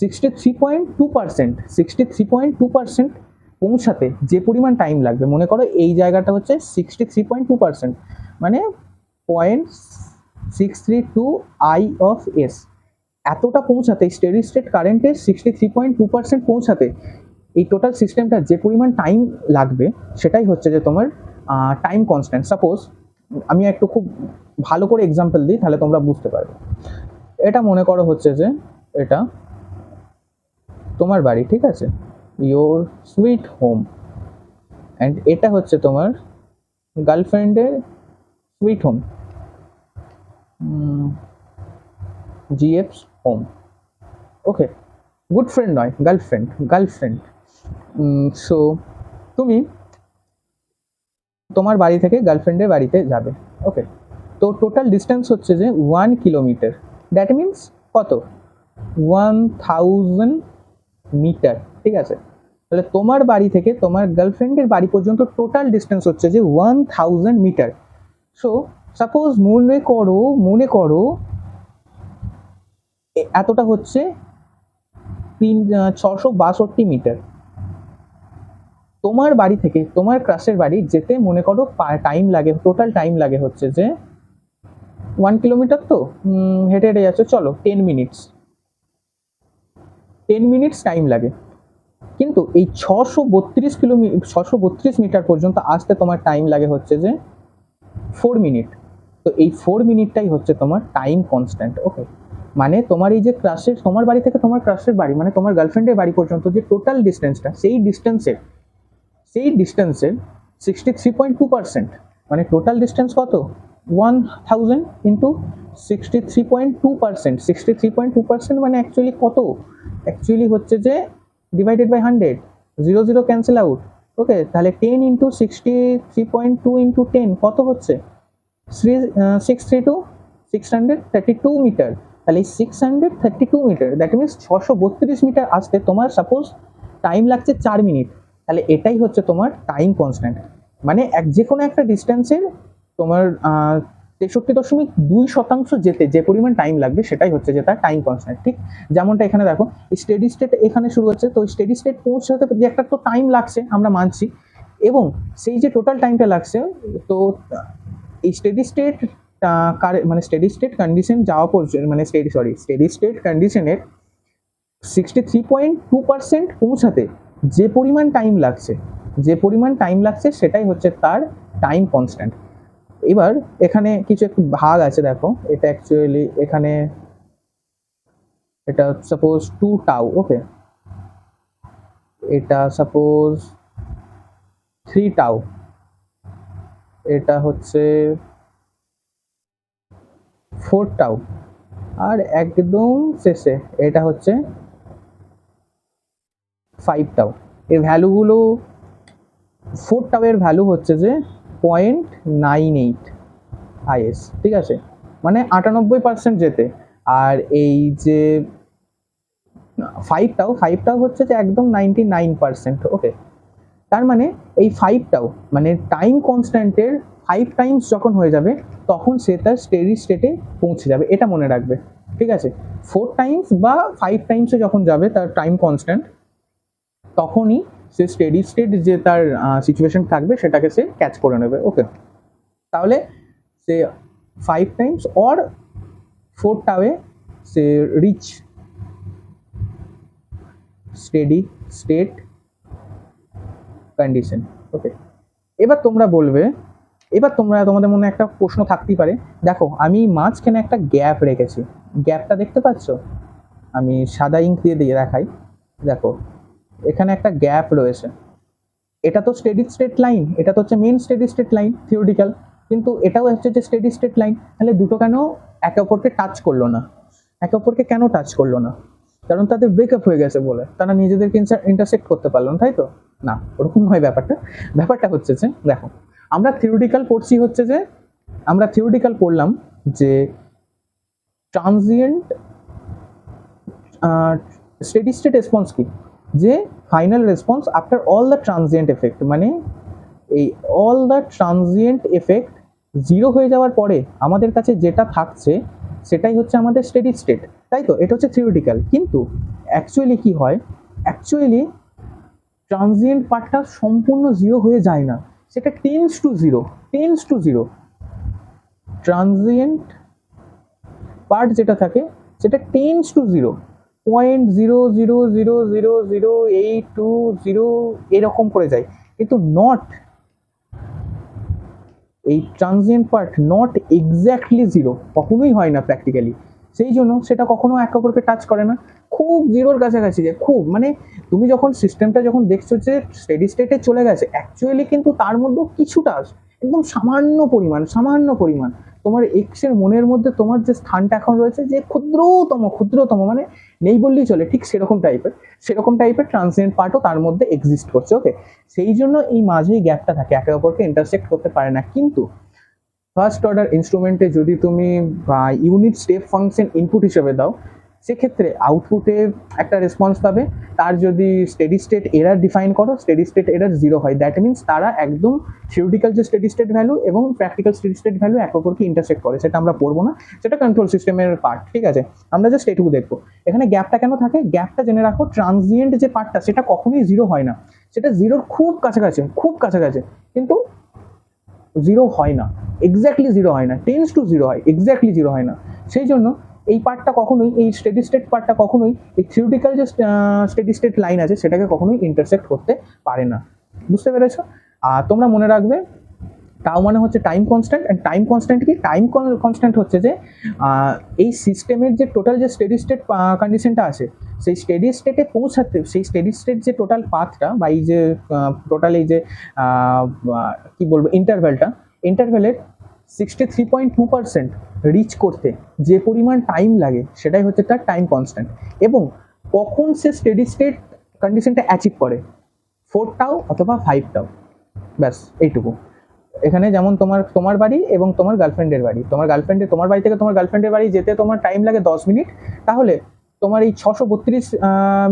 63.2% পৌঁছাতে যে পরিমাণ টাইম লাগবে, মনে করো এই জায়গাটা হচ্ছে 63.2%, মানে 0.632 আই অফ এস, এতটা পৌঁছাতে, স্টেডি স্টেট কারেন্টের 63.2% পৌঁছাতে এই টোটাল সিস্টেমটা যে পরিমাণ টাইম লাগবে, সেটাই হচ্ছে যে তোমার টাইম কনস্ট্যান্ট। সাপোজ আমি একটু খুব ভালো করে এক্সাম্পল দিই, তাহলে তোমরা বুঝতে পারবে। এটা মনে করো হচ্ছে যে এটা তোমার বাড়ি, ঠিক আছে, ইয়োর সুইট হোম, অ্যান্ড এটা হচ্ছে তোমার গার্লফ্রেন্ডের সুইট হোম, জিএফস হোম। ওকে, গুড ফ্রেন্ড নয়, গার্লফ্রেন্ড। সো তুমি তোমার বাড়ি থেকে গার্লফ্রেন্ডের বাড়িতে যাবে। ওকে, তো টোটাল ডিস্টেন্স হচ্ছে যে 1 কিলোমিটার, দ্যাট মিনস কত, 1000 মিটার। ঠিক আছে, তাহলে তোমার বাড়ি থেকে তোমার গার্লফ্রেন্ডের বাড়ি পর্যন্ত টোটাল ডিস্টেন্স হচ্ছে যে 1000 মিটার। সো সাপোজ মনে করো এতটা হচ্ছে 662 মিটার। তোমার বাড়ি থেকে তোমার ক্রাশের বাড়ি যেতে মনে করো টাইম লাগে, টোটাল টাইম লাগে হচ্ছে যে 1 কিলোমিটার, তো হেঁটে হেঁটে যাচ্ছে, চলো 10 মিনিটস, 10 মিনিটস টাইম লাগে। কিন্তু এই 632 মিটার পর্যন্ত আসতে তোমার টাইম লাগে হচ্ছে যে 4 মিনিট। তো এই 4 মিনিটটাই হচ্ছে তোমার টাইম কনস্ট্যান্ট। ওকে, মানে তোমার এই যে ক্রাশের, তোমার বাড়ি থেকে তোমার ক্রাশের বাড়ি, মানে তোমার গার্লফ্রেন্ডের বাড়ি পর্যন্ত যে টোটাল ডিস্টেন্সটা, সেই ডিস্টেন্সের 63.2%, মানে টোটাল ডিস্টেন্স কত, 1000 ইন্টু 63.2%, 63.2% মানে অ্যাকচুয়ালি কত, অ্যাকচুয়ালি হচ্ছে যে ডিভাইডেড বাই 100, 0 ক্যান্সেল আউট। ওকে, তাহলে 10 ইন্টু 63.2 ইন্টু 10 কত হচ্ছে, 632 মিটার। তাহলে 632 মিটার, দ্যাট মিনস 632 মিটার আসতে তোমার সাপোজ টাইম লাগছে 4 মিনিট, তাহলে এটাই হচ্ছে তোমার টাইম কনস্ট্যান্ট। মানে যে কোনো একটা ডিস্টেন্সের তোমার 63.2% যেতে যে পরিমাণ টাইম লাগবে সেটাই হচ্ছে যে তার টাইম কনস্ট্যান্ট। ঠিক যেমনটা এখানে দেখো, স্টেডি স্টেট এখানে শুরু হচ্ছে, তো স্টেডি স্টেট পৌঁছাতে যে একটা তো টাইম লাগছে আমরা মানছি, এবং সেই যে টোটাল টাইমটা লাগছে, তো এই স্টেডি স্টেট মানে স্টেডি স্টেট কন্ডিশন যাওয়া পর্যন্ত, মানে স্টেডি স্টেট কন্ডিশনের 63.2% পৌঁছাতে যে পরিমাণ টাইম লাগছে সেটাই হচ্ছে তার টাইম কনস্ট্যান্ট। এবার এখানে কিছু একটু ভাগ আছে, দেখো এটা অ্যাকচুয়ালি এখানে এটা সাপোজ 2 টাউ, ওকে, এটা সাপোজ 3 টাউ, এটা হচ্ছে 4 টাউ, আর একদম শেষে এটা হচ্ছে 5 টাউ। এই ভ্যালুগুলো 4 টাউ এর ভ্যালু হচ্ছে যে 0.98 আইএস, ঠিক আছে, মানে 98% যেতে। আর এই যে 5 টাউ হচ্ছে যে একদম 99%, ওকে। তার মানে এই 5 টাউ মানে টাইম কনস্ট্যান্টের 5 টাইমস যখন হয়ে যাবে তখন সে তার স্টেডি স্টেটে পৌঁছে যাবে, এটা মনে রাখবে, ঠিক আছে। 4 টাইমস বা 5 টাইমসে যখন যাবে তার টাইম কনস্ট্যান্ট, তখনই সে স্টেডি স্টেট যে তার সিচুয়েশন থাকবে সেটাকে সে ক্যাচ করে নেবে, ওকে। তাহলে সে 5 টাইমস অর 4 টাওয়ে সে reach steady state condition, okay. এবার তোমরা বলবে, তোমাদের মনে একটা প্রশ্ন থাকতেই পারে, দেখো আমি মাঝখানে একটা গ্যাপ রেখেছি, গ্যাপটা দেখতে পাচ্ছ, আমি সাদা ইঙ্ক দিয়ে দেখাই, দেখো এখানে একটা গ্যাপ রয়েছে, এটা তো স্টেডি স্টেট লাইন, এটা তো হচ্ছে main steady state line theoretical, কিন্তু এটাও হচ্ছে যে স্টেডি স্টেট লাইন, তাহলে দুটো কেন একে অপরকে টাচ করলো না? কেন টাচ করলো না? কারণ তাদের ব্রেকআপ হয়ে গেছে বলে তারা নিজেদেরকে ইন্টারসেক্ট করতে পারলো না, তাই তো? না, ওরকম নয় ব্যাপারটা হচ্ছে যে দেখো, আমরা থিওরিটিক্যাল পড়লাম যে ট্রানজিয়েন্ট স্টেডি স্টেট রেসপন্স কি, যে final response after all the transient effect, মানে এই all the transient effect zero হয়ে যাওয়ার পরে আমাদের কাছে যেটা থাকছে সেটাই হচ্ছে আমাদের স্টেডি স্টেট, তাই তো? এটা হচ্ছে থিওরিটিক্যাল, কিন্তু অ্যাকচুয়ালি কি হয়, অ্যাকচুয়ালি ট্রানজিয়েন্ট পার্টটা সম্পূর্ণ জিরো হয়ে যায় না, সেটা tends to zero. Transient part যেটা থাকে সেটা টেন্স টু জিরো, 0.0000820 এরকম করে যায়, কিন্তু নট এই transient part not exactly zero, কখনোই হয় না প্র্যাকটিক্যালি, সেই জন্য সেটা কখনো একে অপরকে টাচ করে না, খুব জিরোর কাছাকাছি যায়, খুব, মানে তুমি যখন সিস্টেমটা যখন দেখছো যে স্টেডি স্টেটে চলে গেছে, অ্যাকচুয়ালি কিন্তু তার মধ্যে কিছুটা একদম সামান্য পরিমাণ তোমার এক্সের মনের মধ্যে তোমার যে স্থানটা এখন রয়েছে, যে ক্ষুদ্রতম মানে নেই বললেই চলে, ঠিক সেরকম টাইপের ট্রানজিয়েন্ট পার্টও তার মধ্যে এক্সিস্ট করছে, ওকে। সেই জন্য এই মাঝেই গ্যাপটা থাকে, একে অপরকে ইন্টারসেক্ট করতে পারে না। কিন্তু ফার্স্ট অর্ডার ইনস্ট্রুমেন্টে যদি তুমি ইউনিট স্টেপ ফাংশন ইনপুট হিসেবে দাও, সেক্ষেত্রে আউটপুটে একটা রেসপন্স পাবে, তার যদি স্টেডি স্টেট এরার ডিফাইন করো, স্টেডি স্টেট এরার জিরো হয়, দ্যাট মিনস তারা একদম থিওরিটিক্যাল যে স্টেডি স্টেট ভ্যালু এবং প্র্যাকটিক্যাল স্টেডি স্টেট ভ্যালু একে অপরকে ইন্টারসেক্ট করে, সেটা আমরা পড়বো না, সেটা কন্ট্রোল সিস্টেমের পার্ট, ঠিক আছে। আমরা জাস্ট এটুকু দেখবো। এখানে গ্যাপটা কেন থাকে, গ্যাপটা জেনে রাখো, ট্রানজিয়েন্ট যে পার্টটা সেটা কখনোই জিরো হয় না, সেটা জিরোর খুব কাছাকাছি, কিন্তু জিরো হয় না, এক্স্যাক্টলি জিরো হয় না, টেন্স টু জিরো হয়, এক্স্যাক্টলি জিরো হয় না। সেই জন্য এই পার্টটা কখনোই, এই স্টেডি স্টেট পার্টটা কখনোই এই থিওরিটিক্যাল যে স্টেডি স্টেট লাইন আছে সেটাকে কখনোই ইন্টারসেক্ট করতে পারে না, বুঝতে পেরেছো? আর তোমরা মনে রাখবে, টাও মানে হচ্ছে time constant, and time constant কি, টাইম কনস্ট্যান্ট হচ্ছে যে এই সিস্টেমের যে টোটাল যে স্টেডি স্টেট কন্ডিশনটা আছে, সেই স্টেডি স্টেটে পৌঁছাতে, সেই স্টেডি স্টেট যে টোটাল পাথটা বা এই যে টোটাল এই যে কি বলবো ইন্টারভ্যালের 63.2% রিচ করতে যে পরিমাণ টাইম লাগে সেটাই হচ্ছে তার টাইম কনস্ট্যান্ট। এবং কখন সে স্টেডি স্টেট কন্ডিশনটা অ্যাচিভ করে, 4 টাও অথবা 5 টাও, ব্যাস এইটুকু। এখানে যেমন তোমার বাড়ি এবং তোমার গার্লফ্রেন্ডের বাড়ি, তোমার বাড়ি থেকে তোমার গার্লফ্রেন্ডের বাড়ি যেতে তোমার টাইম লাগে 10 মিনিট, তাহলে তোমার এই 632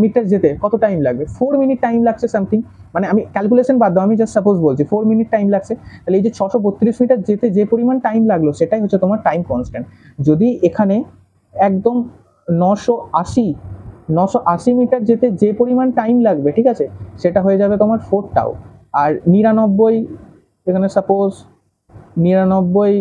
মিটার যেতে কত টাইম লাগবে? 4 মিনিট টাইম লাগছে সামথিং, মানে আমি ক্যালকুলেশন বাদ দাও, আমি জাস্ট সাপোজ বলছি 4 মিনিট টাইম লাগছে। তাহলে এই যে 632 মিটার যেতে যে পরিমাণ টাইম লাগলো সেটাই হচ্ছে তোমার টাইম কনস্ট্যান্ট। যদি এখানে একদম 980 মিটার যেতে যে পরিমাণ টাইম লাগবে, ঠিক আছে, সেটা হয়ে যাবে তোমার 4 টাও। আর 99, এখানে সাপোজ 99,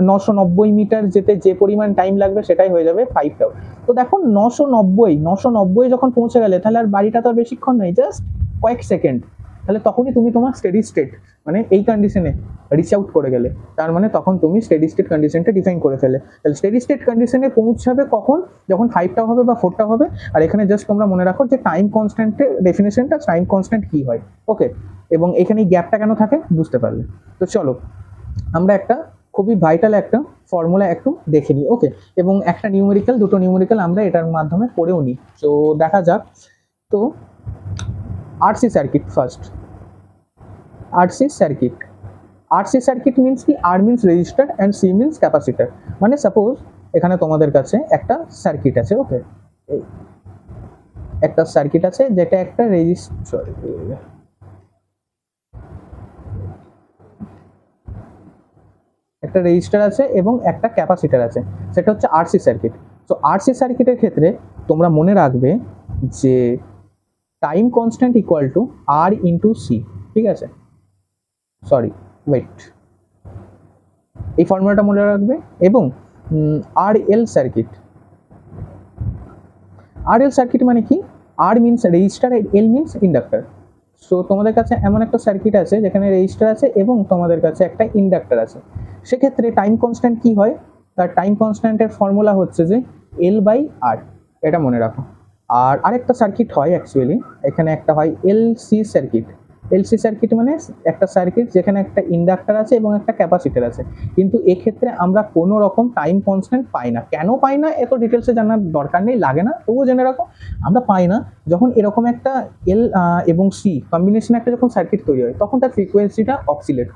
990 মিটার যেতে যে পরিমাণ টাইম লাগবে সেটাই হয়ে যাবে 5টাও। তো দেখো 990 যখন পৌঁছে গেলে তাহলে আর বাড়িটা তো আর বেশিক্ষণ নেই, জাস্ট কয়েক সেকেন্ড। তাহলে তখনই তুমি তোমার স্টেডি স্টেট, মানে এই কন্ডিশনে রিচ আউট করে গেলে, তার মানে তখন তুমি স্টেডি স্টেট কন্ডিশনটা ডিফাইন করে ফেলে। তাহলে স্টেডি স্টেট কন্ডিশনে পৌঁছাবে কখন? যখন 5টাও হবে বা 4টাও হবে। আর এখানে জাস্ট তোমরা মনে রাখো যে টাইম কনস্ট্যান্টের ডেফিনেশনটা, টাইম কনস্ট্যান্ট কি হয়, ওকে। এবং এখানে গ্যাপটা কেন থাকে বুঝতে পারলে। তো চলো আমরা একটা খুবই ভাইটাল একটা ফর্মুলা একটু দেখে নিই, ওকে। এবং একটা নিউমেরিক্যাল, দুটো নিউমেরিক্যাল আমরা এটার মাধ্যমে পড়েও নিই। তো দেখা যাক। তো RC circuit first. RC circuit, RC circuit means কি? R means resistor and C means capacitor. মানে সাপোজ এখানে তোমাদের কাছে একটা সার্কিট আছে, ওকে, একটা সার্কিট আছে যেটা একটা একটা রেজিস্টার আছে এবং একটা ক্যাপাসিটার আছে, সেটা হচ্ছে আরসি সার্কিট। তো আরসি সার্কিটের ক্ষেত্রে তোমরা মনে রাখবে যে time constant equal to R into C, ঠিক আছে, সরি ওয়েট, এই ফর্মুলাটা মনে রাখবে। এবং আর এল সার্কিট, আর এল সার্কিট মানে কি? আর মিনস রেজিস্টার, এল মিনস ইন্ডাক্টর। সো তোমাদের কাছে এমন একটা সার্কিট আছে যেখানে রেজিস্টার আছে এবং তোমাদের কাছে একটা ইন্ডাক্টর আছে। সেক্ষেত্রে টাইম কনস্ট্যান্ট কি হয়? তার টাইম কনস্ট্যান্টের ফর্মুলা হচ্ছে যে এল বাই আর, এটা মনে রাখো। আর আরেকটা সার্কিট হয় অ্যাকচুয়ালি, এখানে একটা হয় এলসি সার্কিট। এলসি সার্কিট মানে একটা সার্কিট যেখানে একটা ইন্ডাক্টর আছে এবং একটা ক্যাপাসিটার আছে, কিন্তু এক্ষেত্রে আমরা কোনো রকম টাইম কনস্ট্যান্ট পাই না। কেন পাই না এত ডিটেলসে জানার দরকার নেই, লাগে না, তবুও জেনে রাখো। আমরা পাই না যখন এরকম একটা এল এবং সি কম্বিনেশনে একটা যখন সার্কিট তৈরি হয়, তখন তার ফ্রিকোয়েন্সিটা অসিলেট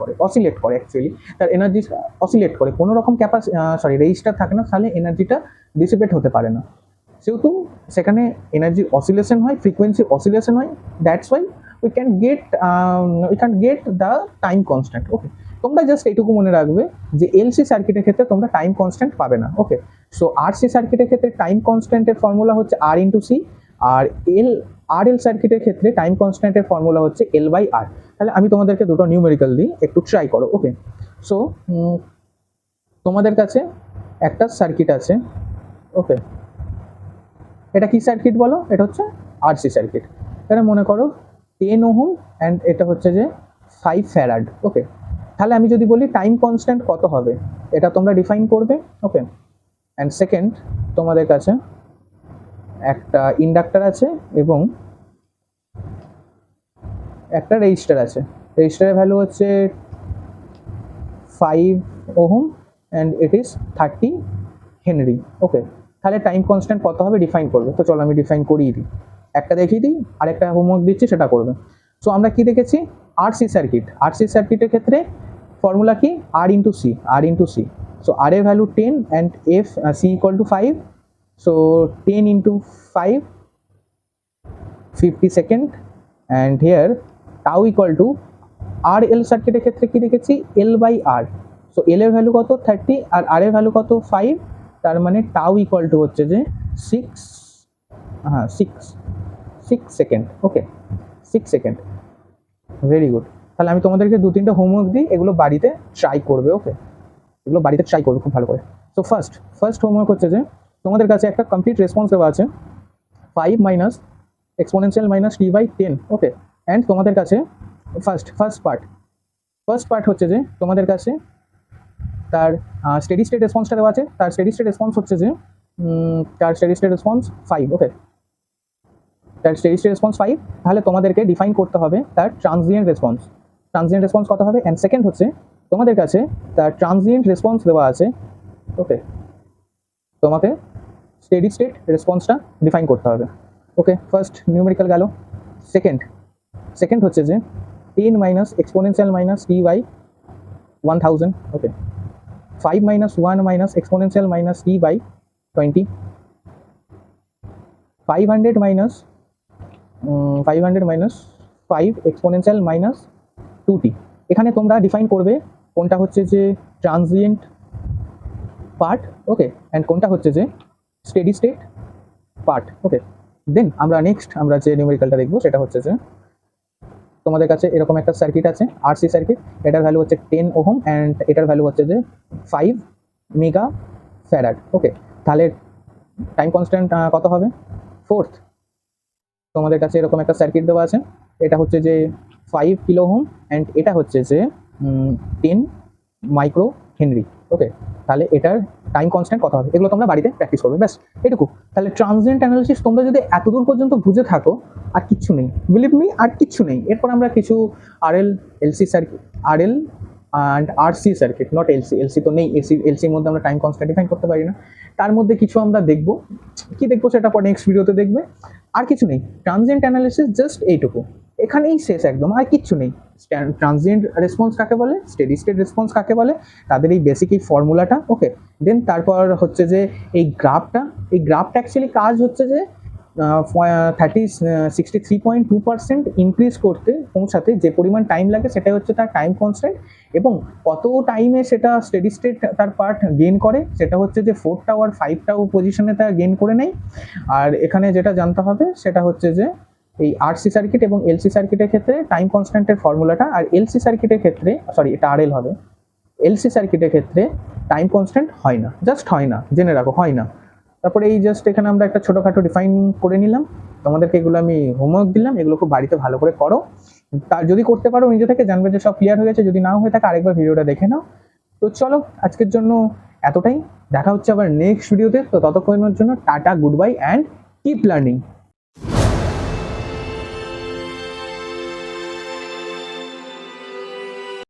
করে অ্যাকচুয়ালি, তার এনার্জি অসিলেট করে। কোনো রকম রেজিস্টার থাকে না, তাহলে এনার্জিটা ডিসিপেট হতে পারে না। যেহেতু সেখানে এনার্জি অসিলেশন হয়, ফ্রিকোয়েন্সি অসিলেশন হয়, that's why we can get the time constant, okay. তোমরা জাস্ট এইটুকু মনে রাখবে যে এলসি সার্কিটের ক্ষেত্রে তোমরা টাইম কনস্ট্যান্ট পাবে না, ওকে। সো আরসি সার্কিটের ক্ষেত্রে টাইম কনস্ট্যান্টের ফর্মুলা হচ্ছে আর ইন্টু সি, আর এল সার্কিটের ক্ষেত্রে টাইম কনস্ট্যান্টের ফর্মুলা হচ্ছে এল বাই আর। তাহলে আমি তোমাদেরকে দুটো নিউমেরিক্যাল দিই, একটু ট্রাই করো, ওকে। সো তোমাদের কাছে একটা সার্কিট আছে, ওকে, এটা কি সার্কিট বলো? এটা হচ্ছে আরসি সার্কিট। এটা মনে করো 10 ওহম অ্যান্ড এটা হচ্ছে যে 5 ফ্যারাড, ওকে। তাহলে আমি যদি বলি টাইম কনস্ট্যান্ট কত হবে, এটা তোমরা ডিফাইন করবে, ওকে। অ্যান্ড সেকেন্ড, তোমাদের কাছে একটা ইন্ডাক্টর আছে এবং একটা রেজিস্টার আছে। রেজিস্টারের ভ্যালু হচ্ছে 5 ohm and it is 30 henry, okay. তাহলে টাইম কনস্ট্যান্ট কত হবে ডিফাইন করবে। তো চলো আমি ডিফাইন করিয়ে দিই, একটা দেখিয়ে দিই, আরেকটা হোমওয়ার্ক দিচ্ছি, সেটা করবে। সো আমরা কি দেখেছি? আরসি সার্কিটের ক্ষেত্রে ফর্মুলা কি? R into C. So R এর value 10 and f C equal to 5। So 10 into 5, 50 second, and here tau equal to, R L সার্কিটের ক্ষেত্রে কি দেখেছি? L by R. সো এল এর ভ্যালু কত? 30 আর আর এর ভ্যালু কত? 5। তার মানে টাউ ইকুয়াল টু হচ্ছে যে 6 সেকেন্ড, ওকে, 6 সেকেন্ড। Very good. তাহলে আমি তোমাদেরকে 2-3টা হোমওয়ার্ক দিই, এগুলো বাড়িতে ট্রাই করবে, ওকে, এগুলো বাড়িতে ট্রাই করবে খুব ভালো করে। সো ফার্স্ট হোমওয়ার্ক হচ্ছে যে তোমাদের কাছে একটা কমপ্লিট রেসপন্স দেওয়া আছে 5 minus exponential minus T by 10, okay. And তোমাদের কাছে ফার্স্ট পার্ট হচ্ছে যে তোমাদের কাছে তার স্টেডি স্টেট রেসপন্সটা দেওয়া আছে। তার স্টেডি স্টেট রেসপন্স হচ্ছে যে 5, ওকে, তার স্টেডি স্টেট রেসপন্স 5। তাহলে তোমাদেরকে ডিফাইন করতে হবে তার ট্রানজিয়েন্ট রেসপন্স কত হবে। অ্যান্ড সেকেন্ড হচ্ছে তোমাদের কাছে তার ট্রানজিয়েন্ট রেসপন্স দেওয়া আছে, ওকে, তোমাকে স্টেডি স্টেট রেসপন্সটা ডিফাইন করতে হবে, ওকে। ফার্স্ট নিউমেরিক্যাল গেল। সেকেন্ড হচ্ছে যে 10 minus exponential minus T by 1000, okay. 5 minus 1 minus exponential minus t by 20. 500 minus 500 minus 5 exponential minus 2t. এখানে তোমরা ডিফাইন করবে কোনটা হচ্ছে যে ট্রানজিয়েন্ট পার্ট, ওকে, অ্যান্ড কোনটা হচ্ছে যে স্টেডি স্টেট পার্ট, ওকে। দেন আমরা যে নিউমেরিক্যালটা দেখবো সেটা হচ্ছে যে তোমাদের কাছে এরকম একটা সার্কিট আছে, আরসি সার্কিট। এটার ভ্যালু হচ্ছে 10 ওহম অ্যান্ড এটার ভ্যালু হচ্ছে যে 5 মেগা ফ্যারাড, ওকে। তাহলে টাইম কনস্ট্যান্ট কত হবে? 4th। তোমাদের কাছে এরকম একটা সার্কিট দেওয়া আছে, এটা হচ্ছে যে 5 কিলো ওহম অ্যান্ড এটা হচ্ছে যে 10 মাইক্রো হেনরি, ওকে। তাহলে এটার টাইম কনস্ট্যান্ট কত হবে? এগুলো তোমরা বাড়িতে প্র্যাকটিস করবে, ব্যাস এটুকু। তাহলে ট্রানজিয়েন্ট অ্যানালিসিস তোমরা যদি এতদূর পর্যন্ত বুঝে থাকো, আর কিচ্ছু নেই, বিলিভ মি, আর কিচ্ছু নেই। এরপর আমরা কিছু RL LC circuit, RL and RC circuit, not LC, LC তো নেই, এলসির মধ্যে আমরা টাইম কনস্ট্যান্ট ডিফাইন করতে পারি না। তার মধ্যে কিছু আমরা দেখবো, কি দেখবো সেটা পর নেক্সট ভিডিওতে দেখবে। আর কিছু নেই, ট্রানজিয়েন্ট অ্যানালিসিস জাস্ট এইটুকু, এখানেই শেষ একদম, আর কিচ্ছু নেই। ট্রানজিয়েন্ট রেসপন্স কাকে বলে, স্টেডি স্টেট রেসপন্স কাকে বলে, তাদের এই বেসিক এই ফর্মুলাটা, ওকে। দেন তারপর হচ্ছে যে এই গ্রাফটা অ্যাকচুয়ালি কাজ হচ্ছে যে 63.2% ইনক্রিজ করতে পৌঁছাতে যে পরিমাণ টাইম লাগে সেটাই হচ্ছে তার টাইম কনস্ট্যান্ট, এবং কত টাইমে সেটা স্টেডি স্টেট তার পার্ট গেইন করে সেটা হচ্ছে যে 4টাও আর 5টাও পজিশনে তার গেইন করে নেয়। আর এখানে যেটা জানতে হবে সেটা হচ্ছে যে এই আরসি সার্কিট এবং এলসি সার্কিটের ক্ষেত্রে টাইম কনস্ট্যান্টের ফর্মুলাটা, আর এলসি সার্কিটের ক্ষেত্রে, সরি এটা আরএল হবে, এলসি সার্কিটের ক্ষেত্রে টাইম কনস্ট্যান্ট হয় না, জাস্ট হয় না, জেনে রাখো, হয় না। তারপরে এই জাস্ট এখানে আমরা একটা ছোটোখাটো ডিফাইন করে নিলাম, তোমাদেরকে এগুলো আমি হোমওয়ার্ক দিলাম, এগুলো খুব বাড়িতে ভালো করে করো। তার যদি করতে পারো নিজে থেকে, জানবে যে সব ক্লিয়ার হয়ে গেছে। যদি নাও হয়ে থাকে আরেকবার ভিডিওটা দেখে নাও। তো চলো আজকের জন্য এতটাই, দেখা হচ্ছে আবার নেক্সট ভিডিওতে। তো ততক্ষণের জন্য tata, good bye and keep learning.